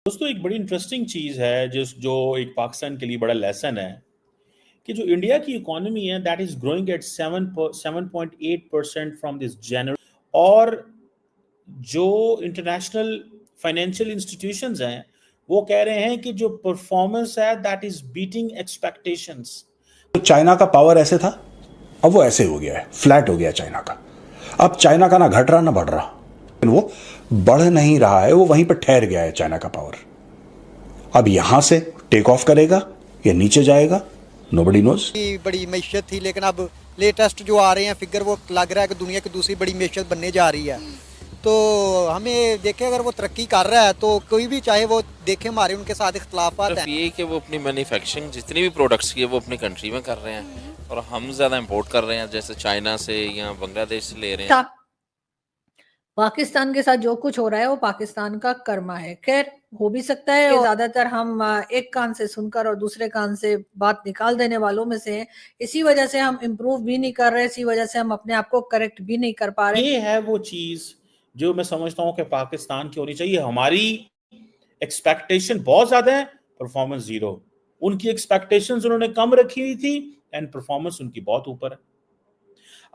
दोस्तों एक बड़ी इंटरेस्टिंग चीज़ है जो एक पाकिस्तान के लिए बड़ा लेसन है कि जो इंडिया की इकोनॉमी है that is growing at 7.8% from this जनवरी। और जो इंटरनेशनल फाइनेंशियल इंस्टीट्यूशंस हैं वो कह रहे हैं कि जो परफॉर्मेंस है दैट इज बीटिंग एक्सपेक्टेशंस। तो चाइना का पावर ऐसे था, अब वो ऐसे हो गया है, फ्लैट हो गया चाइना का। अब चाइना का ना घट रहा ना बढ़ रहा, वो बढ़ नहीं रहा है, वो वहीं पर ठहर गया है चाइना का पावर। अब यहां से टेक ऑफ करेगा या नीचे जाएगा, नोबडी नोज। बड़ी मैशियत थी, लेकिन अब लेटेस्ट जो आ रहे हैं फिगर वो लग रहा है कि दुनिया की दूसरी बड़ी मैशियत बनने जा रही है। तो हमें देखे अगर वो तरक्की कर रहा है तो कोई भी चाहे वो देखे हमारे उनके साथ इख्तलाफात हैं। ये कि वो अपनी मैन्युफैक्चरिंग जितनी भी प्रोडक्ट्स की है वो अपनी कंट्री में कर रहे हैं और हम ज़्यादा इंपोर्ट कर रहे हैं, जैसे चाइना से या बांग्लादेश से ले रहे हैं। पाकिस्तान के साथ जो कुछ हो रहा है वो पाकिस्तान का कर्मा है। खैर हो भी सकता है कि ज्यादातर हम एक कान से सुनकर और दूसरे कान से बात निकाल देने वालों में से हैं। इसी वजह से हम इम्प्रूव भी नहीं कर रहे, इसी वजह से हम अपने आप को करेक्ट भी नहीं कर पा रहे। ये है वो चीज़ जो मैं समझता हूँ कि पाकिस्तान की होनी चाहिए। हमारी एक्सपेक्टेशन बहुत ज्यादा है, परफॉर्मेंस जीरो। उनकी एक्सपेक्टेशंस उन्होंने कम रखी हुई थी एंड परफॉर्मेंस उनकी बहुत ऊपर है।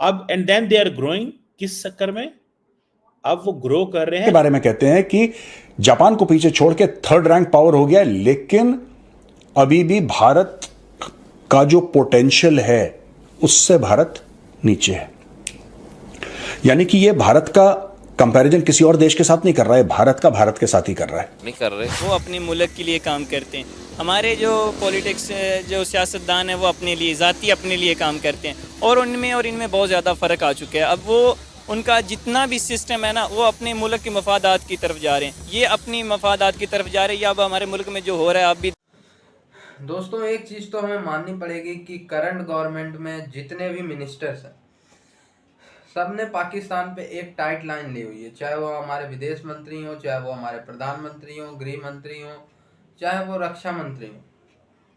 अब and then they are growing किस चक्कर में? अब वो ग्रो कर रहे हैं। के बारे में कहते हैं कि जापान को पीछे छोड़ के थर्ड रैंक पावर हो गया, लेकिन अभी भी भारत का जो पोटेंशियल है उससे भारत नीचे है। यानी कि ये भारत का कंपैरिजन किसी और देश के साथ नहीं कर रहा है, भारत का भारत के साथ ही कर रहा है। नहीं कर रहे, वो अपने मुल्क के लिए काम करते हैं। हमारे जो पॉलिटिक्स जो सियासतदान है वो अपने लिए ज़ाती अपने लिए काम करते हैं और उनमें और इनमें बहुत ज़्यादा फ़र्क आ चुका है। अब वो उनका जितना भी सिस्टम है ना वो अपने मुल्क के मफादात की तरफ जा रहे हैं, ये अपनी मफादात की तरफ जा रहे हैं। या अब हमारे मुल्क में जो हो रहा है आप भी दोस्तों, एक चीज़ तो हमें माननी पड़ेगी कि करंट गवर्नमेंट में जितने भी मिनिस्टर्स हैं सब ने पाकिस्तान पे एक टाइट लाइन ली हुई है, चाहे वो हमारे विदेश मंत्री हो, चाहे वो हमारे प्रधानमंत्री हो, गृह मंत्री हो, चाहे वो रक्षा मंत्री हो।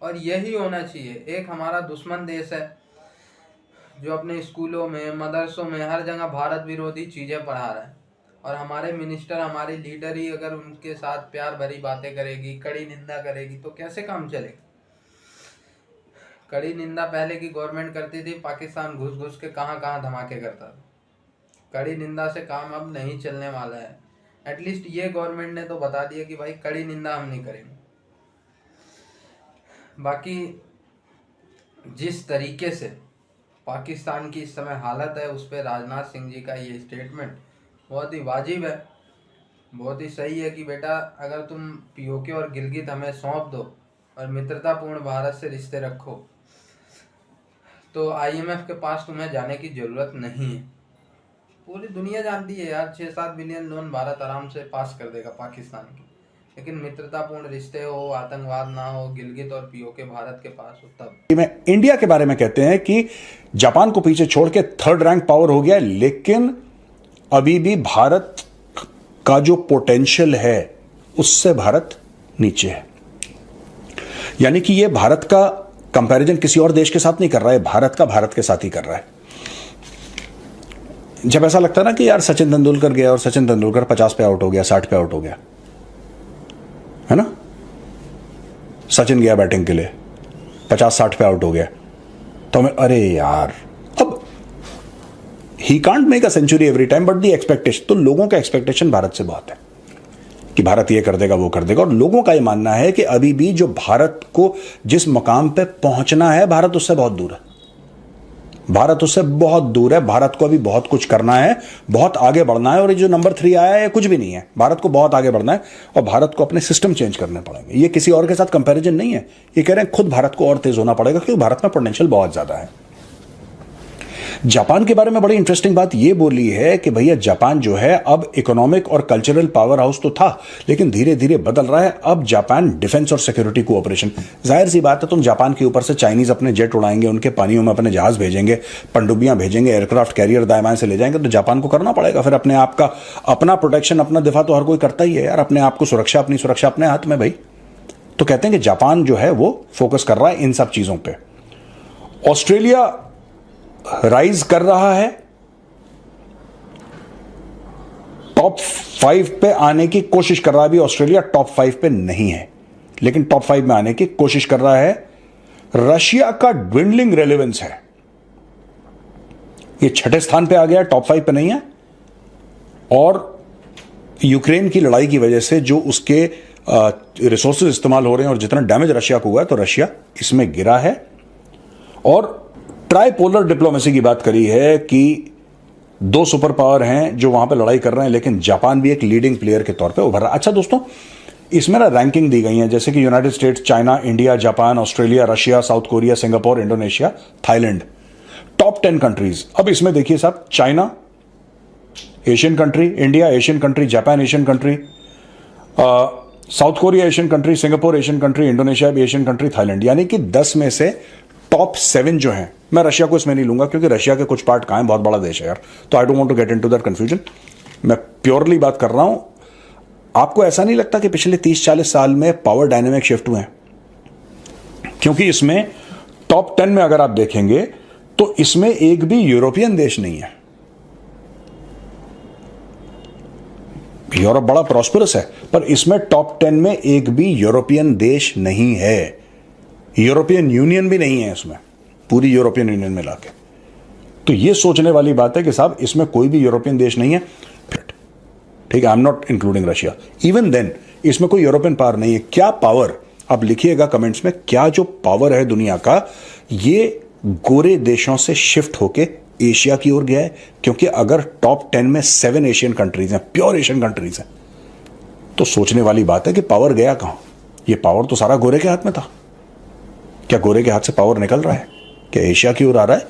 और यही होना चाहिए। एक हमारा दुश्मन देश है जो अपने स्कूलों में, मदरसों में, हर जगह भारत विरोधी चीज़ें पढ़ा रहा है, और हमारे मिनिस्टर, हमारे लीडर ही अगर उनके साथ प्यार भरी बातें करेगी, कड़ी निंदा करेगी, तो कैसे काम चलेगा? कड़ी निंदा पहले की गवर्नमेंट करती थी, पाकिस्तान घुस घुस के कहाँ कहाँ धमाके करता था। कड़ी निंदा से काम अब नहीं चलने वाला है। एटलीस्ट ये गवर्नमेंट ने तो बता दिया कि भाई कड़ी निंदा हम नहीं करेंगे। बाकी जिस तरीके से पाकिस्तान की इस समय हालत है उस पर राजनाथ सिंह जी का ये स्टेटमेंट बहुत ही वाजिब है, बहुत ही सही है कि बेटा अगर तुम पीओके और गिलगित हमें सौंप दो और मित्रतापूर्ण भारत से रिश्ते रखो तो आईएमएफ के पास तुम्हें जाने की ज़रूरत नहीं है। पूरी दुनिया जानती है यार, 6-7 बिलियन लोन भारत आराम से पास कर देगा पाकिस्तान की, लेकिन मित्रतापूर्ण रिश्ते हो, आतंकवाद ना हो, गिलगित और पीओके भारत के पास हो तब। में इंडिया के बारे में कहते हैं कि जापान को पीछे छोड़ के थर्ड रैंक पावर हो गया, लेकिन अभी भी भारत का जो पोटेंशियल है उससे भारत नीचे है। यानी कि ये भारत का कंपैरिजन किसी और देश के साथ नहीं कर रहा है, भारत का भारत के साथ ही कर रहा है। जब ऐसा लगता है ना कि यार सचिन तेंदुलकर गया और सचिन तेंदुलकर 50 पे आउट हो गया, 60 पे आउट हो गया, है ना, सचिन गया बैटिंग के लिए 50-60 पे आउट हो गया, तो हमें अरे यार अब he can't make a century every time, but the expectation, तो लोगों का एक्सपेक्टेशन भारत से बहुत है कि भारत ये कर देगा वो कर देगा, और लोगों का ये मानना है कि अभी भी जो भारत को जिस मकाम पे पहुंचना है भारत उससे बहुत दूर है, भारत उससे बहुत दूर है। भारत को अभी बहुत कुछ करना है, बहुत आगे बढ़ना है, और ये जो नंबर 3 आया है कुछ भी नहीं है। भारत को बहुत आगे बढ़ना है और भारत को अपने सिस्टम चेंज करने पड़ेंगे। ये किसी और के साथ कंपैरिजन नहीं है, ये कह रहे हैं खुद भारत को और तेज होना पड़ेगा क्योंकि भारत में पोटेंशियल बहुत ज्यादा है। जापान के बारे में बड़ी इंटरेस्टिंग बात यह बोली है कि भैया जापान जो है अब इकोनॉमिक और कल्चरल पावर हाउस तो था, लेकिन धीरे धीरे बदल रहा है। अब जापान डिफेंस और सिक्योरिटी कोऑपरेशन, जाहिर सी बात है तुम जापान के ऊपर से चाइनीज अपने जेट उड़ाएंगे, उनके पानियों में अपने जहाज भेजेंगे, पनडुब्बियां भेजेंगे, एयरक्राफ्ट कैरियर दाएं बाएं से ले जाएंगे, तो जापान को करना पड़ेगा फिर अपने आप का अपना प्रोटेक्शन, अपना दिफा तो हर कोई करता ही है यार, अपने आप को सुरक्षा, अपनी सुरक्षा अपने हाथ में भाई। तो कहते हैं कि जापान जो है वो फोकस कर रहा है इन सब चीजों पर। ऑस्ट्रेलिया राइज कर रहा है, टॉप 5 पे आने की कोशिश कर रहा है। अभी ऑस्ट्रेलिया टॉप 5 पे नहीं है, लेकिन टॉप 5 में आने की कोशिश कर रहा है। रशिया का ड्विंडलिंग रेलेवेंस है, ये 6ठे स्थान पे आ गया, टॉप 5 पे नहीं है। और यूक्रेन की लड़ाई की वजह से जो उसके रिसोर्सेज इस्तेमाल हो रहे हैं और जितना डैमेज रशिया को हुआ है, तो रशिया इसमें गिरा है। और ट्राइपोलर डिप्लोमेसी की बात करी है कि 2 सुपर पावर हैं जो वहां पे लड़ाई कर रहे हैं, लेकिन जापान भी एक लीडिंग प्लेयर के तौर पे उभर रहा है। अच्छा दोस्तों, इसमें ना रैंकिंग दी गई है, जैसे कि United states, China, India, Japan, Australia, Russia, south Korea, Singapore, Indonesia, Thailand, top 10 countries. अब इसमें देखिए साहब, China Asian country, India Asian country, Japan Asian country, south Korea Asian country, Singapore Asian country, Indonesia भी Asian country, Thailand, यानी कि 10 में से top 7 जो हैं, मैं रशिया को इसमें नहीं लूंगा क्योंकि रशिया के कुछ पार्ट कहां हैं, बहुत बड़ा देश है यार, तो I don't want to get into that confusion. मैं प्योरली बात कर रहा हूं। आपको ऐसा नहीं लगता कि पिछले 30-40 साल में पावर डायनेमिक शिफ्ट हुए हैं? क्योंकि इसमें टॉप 10 में अगर आप देखेंगे तो इसमें एक भी यूरोपियन देश नहीं है। यूरोप बड़ा प्रॉस्परस है, पर इसमें टॉप 10 में एक भी यूरोपियन देश नहीं है। यूरोपियन यूनियन भी नहीं है इसमें, पूरी यूरोपियन यूनियन में लाके। तो यह सोचने वाली बात है कि साहब इसमें कोई भी यूरोपियन देश नहीं है। ठीक है, I am not including Russia, even then इसमें कोई यूरोपियन पावर नहीं है। क्या पावर, आप लिखिएगा कमेंट्स में, क्या जो पावर है दुनिया का, ये गोरे देशों से शिफ्ट होके एशिया की ओर गया है? क्योंकि अगर टॉप 10 में 7 एशियन कंट्रीज हैं, प्योर एशियन कंट्रीज हैं, तो सोचने वाली बात है कि पावर गया कहां? ये पावर तो सारा गोरे के हाथ में था। क्या गोरे के हाथ से पावर निकल रहा है? क्या एशिया की ओर आ रहा है?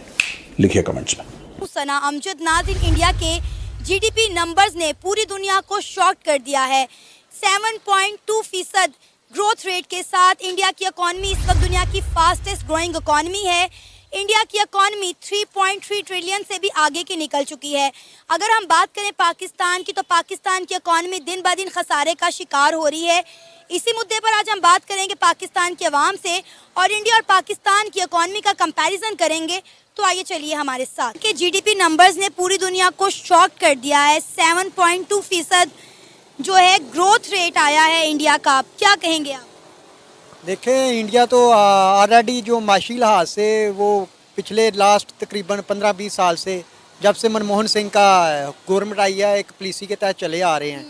लिखिए कमेंट्स में। सना अमजद नाज़रीन, इंडिया के जीडीपी नंबर्स ने पूरी दुनिया को शॉक कर दिया है। 7.2% ग्रोथ रेट के साथ इंडिया की इकॉनमी इस वक्त दुनिया की फास्टेस्ट ग्रोइंग इकॉनमी है। इंडिया की इकॉनमी 3.3 ट्रिलियन से भी आगे की निकल चुकी है। अगर हम बात करें पाकिस्तान की, तो पाकिस्तान की इकॉनमी दिन ब दिन खसारे का शिकार हो रही है। इसी मुद्दे पर आज हम बात करेंगे पाकिस्तान के अवाम से, और इंडिया और पाकिस्तान की इकॉनमी का कंपैरिजन करेंगे। तो आइए चलिए हमारे साथ। के जीडीपी नंबर्स ने पूरी दुनिया को शॉक कर दिया है। 7.2% जो है ग्रोथ रेट आया है इंडिया का। क्या कहेंगे आप? देखें, इंडिया तो ऑलरेडी जो माशी लिहाज से वो पिछले लास्ट तकरीबन 15-20 साल से, जब से मनमोहन सिंह का गवर्नमेंट आई है, एक पॉलिसी के तहत चले आ रहे हैं।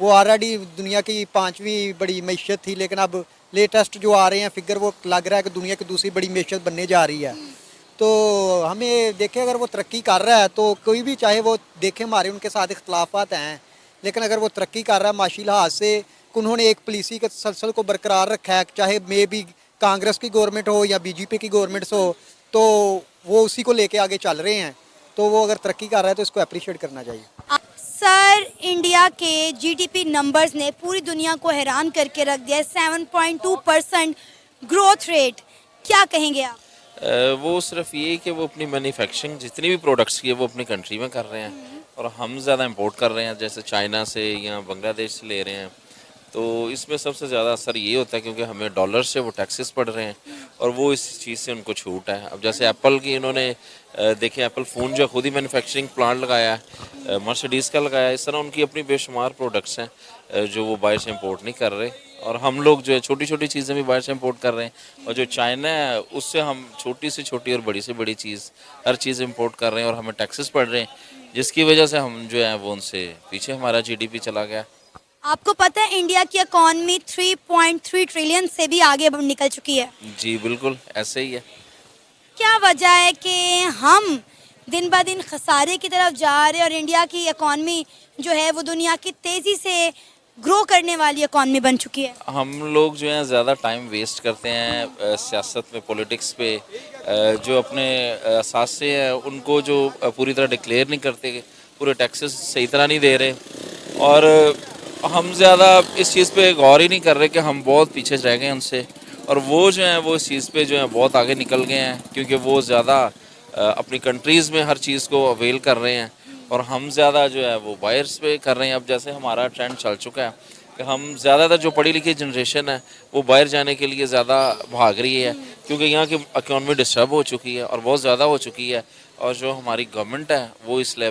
वो ऑलरेडी दुनिया की 5वीं बड़ी मैशत थी, लेकिन अब लेटेस्ट जो आ रहे हैं फिगर, वो लग रहा है कि दुनिया की दूसरी बड़ी मैशत बनने जा रही है। तो हमें देखें, अगर वो तरक्की कर रहा है तो कोई भी, चाहे वो देखें हमारे उनके साथ इख्तलाफात हैं, लेकिन अगर वो तरक्की कर रहा है माशी लिहाज से, उन्होंने एक पॉलिसी के तसलसल को बरकरार रखा है, चाहे मे भी कांग्रेस की गवर्नमेंट हो या बीजेपी की गवर्नमेंट हो, तो वो उसी को लेके आगे चल रहे हैं। तो वो अगर तरक्की कर रहा है तो इसको अप्रिशिएट करना चाहिए। सर, इंडिया के जीडीपी नंबर्स ने पूरी दुनिया को हैरान करके रख दिया है। 7.2% ग्रोथ रेट, क्या कहेंगे आप? वो सिर्फ ये कि वो अपनी मैन्युफैक्चरिंग जितनी भी प्रोडक्ट्स की है वो अपनी कंट्री में कर रहे हैं, और हम ज़्यादा इंपोर्ट कर रहे हैं, जैसे चाइना से या बांग्लादेश से ले रहे हैं। तो इसमें सबसे ज़्यादा असर ये होता है क्योंकि हमें डॉलर से वो टैक्सेस पड़ रहे हैं, और वो इस चीज़ से उनको छूट है। अब जैसे एप्पल की इन्होंने देखें, एप्पल फ़ोन जो खुद ही मैन्युफैक्चरिंग प्लांट लगाया है, मर्सिडीज़ का लगाया है। इस तरह उनकी अपनी बेशुमार प्रोडक्ट्स हैं जो वो बाहर से इंपोर्ट नहीं कर रहे, और हम लोग जो है छोटी छोटी चीज़ें भी बाहर से इंपोर्ट कर रहे हैं। और जो चाइना है उससे हम छोटी से छोटी और बड़ी से बड़ी चीज़, हर चीज़ इंपोर्ट कर रहे हैं, और हमें टैक्सेस पड़ रहे हैं, जिसकी वजह से हम जो है वो उनसे पीछे हमारा जीडीपी चला गया। आपको पता है इंडिया की इकॉनमी 3.3 ट्रिलियन से भी आगे निकल चुकी है? जी बिल्कुल ऐसे ही है। क्या वजह है कि हम दिन ब दिन खसारे की तरफ जा रहे हैं, और इंडिया की इकॉनमी जो है वो दुनिया की तेज़ी से ग्रो करने वाली इकॉनमी बन चुकी है? हम लोग जो है ज़्यादा टाइम वेस्ट करते हैं सियासत में, पॉलिटिक्स पे, जो अपने असासे हैं उनको जो पूरी तरह डिक्लेयर नहीं करते, पूरे टैक्सेस सही तरह नहीं दे रहे, और हम ज़्यादा इस चीज़ पे गौर ही नहीं कर रहे कि हम बहुत पीछे रह गए उनसे, और वो जो हैं वो इस चीज़ पे जो है बहुत आगे निकल गए हैं, क्योंकि वो ज़्यादा अपनी कंट्रीज़ में हर चीज़ को अवेल कर रहे हैं, और हम ज़्यादा जो है वो बायर्स पे कर रहे हैं। अब जैसे हमारा ट्रेंड चल चुका है कि हम ज़्यादातर जो पढ़ी लिखी जनरेशन है वो बाहर जाने के लिए ज़्यादा भाग रही है, क्योंकि यहाँ की इकॉनमी डिस्टर्ब हो चुकी है और बहुत ज़्यादा हो चुकी है, और जो हमारी गवर्नमेंट है वो इस लेवल